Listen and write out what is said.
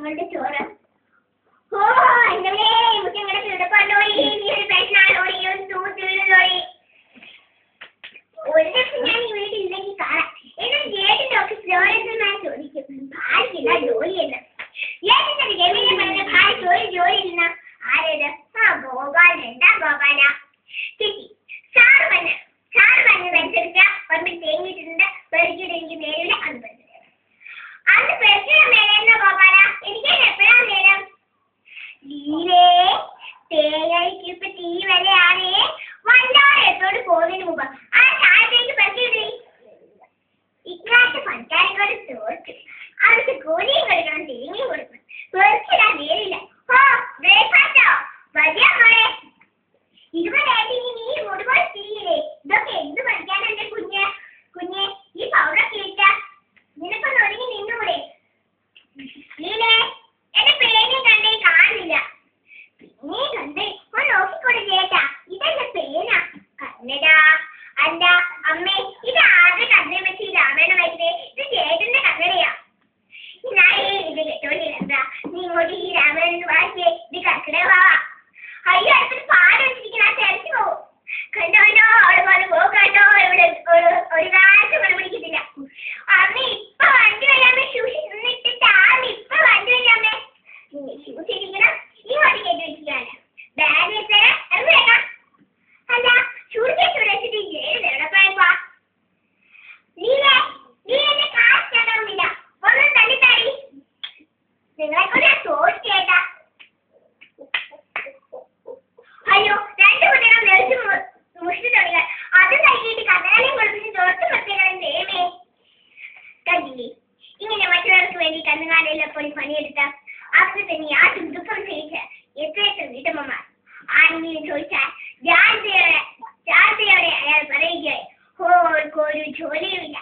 നിങ്ങളുടെ ചോറ്. ഓ അങ്ങനെ നമുക്ക് ഇങ്ങനെ കിടപ്പുണ്ടോടി, നീ ഒരു പ്രശ്നമാണോടി, ഒരു തൂത്തിടുന്നോടി. ഒരു ദിവസം ഞാൻ ഈ വീട്ടിലില്ലെങ്കിൽ കാണാം. എന്നൊരു ജേട്ടിന്റെ ഓഫീസ് ജോലിയെന്നാണ് ചോദിക്കും, ഭാര്യയ്ക്കില്ല ജോലിയെന്ന്. ജേട്ടിന്റെ രവിനെ പറഞ്ഞ ഭാര്യ ജോലി ഇല്ലെന്ന ആരേത്? ആ ഗോപാല. എന്താ ഗോപാല? ചേച്ചി സാറ് പറഞ്ഞതനുസരിച്ച് പറമ്പിൽ തേങ്ങിയിട്ടുണ്ട്, പെറുക്കിയിട്ട് എനിക്ക് നേരില്ല. അന്ന് പെറുക്കിയുടെ മേലെന്ന ഗോപാല, എനിക്ക് എപ്പോഴാണ് നേരം? ലീലേ, തേങ്ങയ്ക്ക് ഇപ്പൊ തീ വിലയാണേ. വല്ലാരത്തോട് പോകുന്നതിന് മുമ്പ് ആ ചായത്തേക്ക് പെറുക്കിയിട്ടേ. ഇക്കാലത്ത് പഞ്ചായത്തോട് തോറ്റു. അവർക്ക് കൂലിയും കൊടുക്കണം, തേങ്ങയും കൊടുക്കണം, പെറുക്കിടാൻ നേരില്ല. ഓ ബ്രേക്ക്ഫാസ്റ്റോ? വലിയ മോളെ 20 നീ ഒരുപാട് തിരിയില്ലേ? ഇതൊക്കെ എന്ത് പഠിക്കാനാ എന്റെ കുഞ്ഞ്? ഈ പൗഡറൊക്കെ ഇട്ട നിനക്കൊന്ന് ഒരുങ്ങി നിന്നൂടെ? ലീലേ, എന്റെ പേനെ കണ്ടേ കാണുന്നില്ല. പിന്നെ കണ്ടേ ഒന്ന് നോക്കിക്കൂടെ ചേട്ടാ? ഇതെന്റെ പേന. കന്നഡ. അല്ല അമ്മേ, ഇത് ആരുടെ കണ്ണെ വെച്ച് ഈ രാമായണം വയ്ക്കുന്നേ? ഇത് ചേട്ടന്റെ കന്നഡയാ. ഇത് കേട്ടോണ്ടിരുന്നാ നീ ഇങ്ങോട്ട് ഈ രാമായണം വായിച്ചേ. ഇത് കർക്കിടകവാ. അയ്യോ, അടുത്തൊരു പാല് വെച്ചിരിക്കുന്ന ആ ചരിച്ചു പോവും. കണ്ടോ അവിടെ പോലെ പോകണ്ടോ? ഇവിടെ ഒരു കാലത്ത് വെള്ളം പിടിക്കത്തില്ല. അമ്മ ഇപ്പൊ വണ്ടി വരാമേ. ഷൂസ് നിന്നിട്ടിട്ട് ആമ ഇപ്പൊ വണ്ടി വരാമേ. ഷൂസ് ഇരിക്കണം, ഇങ്ങോട്ട് കേട്ട് വെച്ചിട്ടാണ് ബാഗ് വെച്ചാൽ അത് വേണം. അല്ല ഷൂസ് കേട്ട് വെച്ചിട്ട് എവിടെപ്പോയപ്പാ? നീ എന്നെ കാശാകാവുന്നില്ല. ഒന്നും തള്ളിത്താടി. നിങ്ങളെക്കൊണ്ട് ഞാൻ തോറ്റ് കേട്ടാ. അയ്യോ, 2 കുട്ടികൾ നെൽസ് മുഷിച്ചു തുടങ്ങി. അത് കഴിഞ്ഞിട്ട് കഥകളെയും കൊടുത്തിട്ട് ചോർത്ത് പ്രത്യേകം നേമേ. കണ്ടില്ലേ ഇങ്ങനെ മറ്റൊരാൾക്ക് വേണ്ടി കന്നുകാലിയിൽ പോയി പണിയെടുത്ത അപ്പോൾ തന്നെ ആ ദുഃഖം ചെയ്യിച്ച് എത്ര വീട്ടമ്മമാർ ആരെങ്കിലും ചോദിച്ചാൽ ജാഗ്രതയോടെ അയാൾ പറയുകയായി, ഒരു ജോലിയുമില്ല,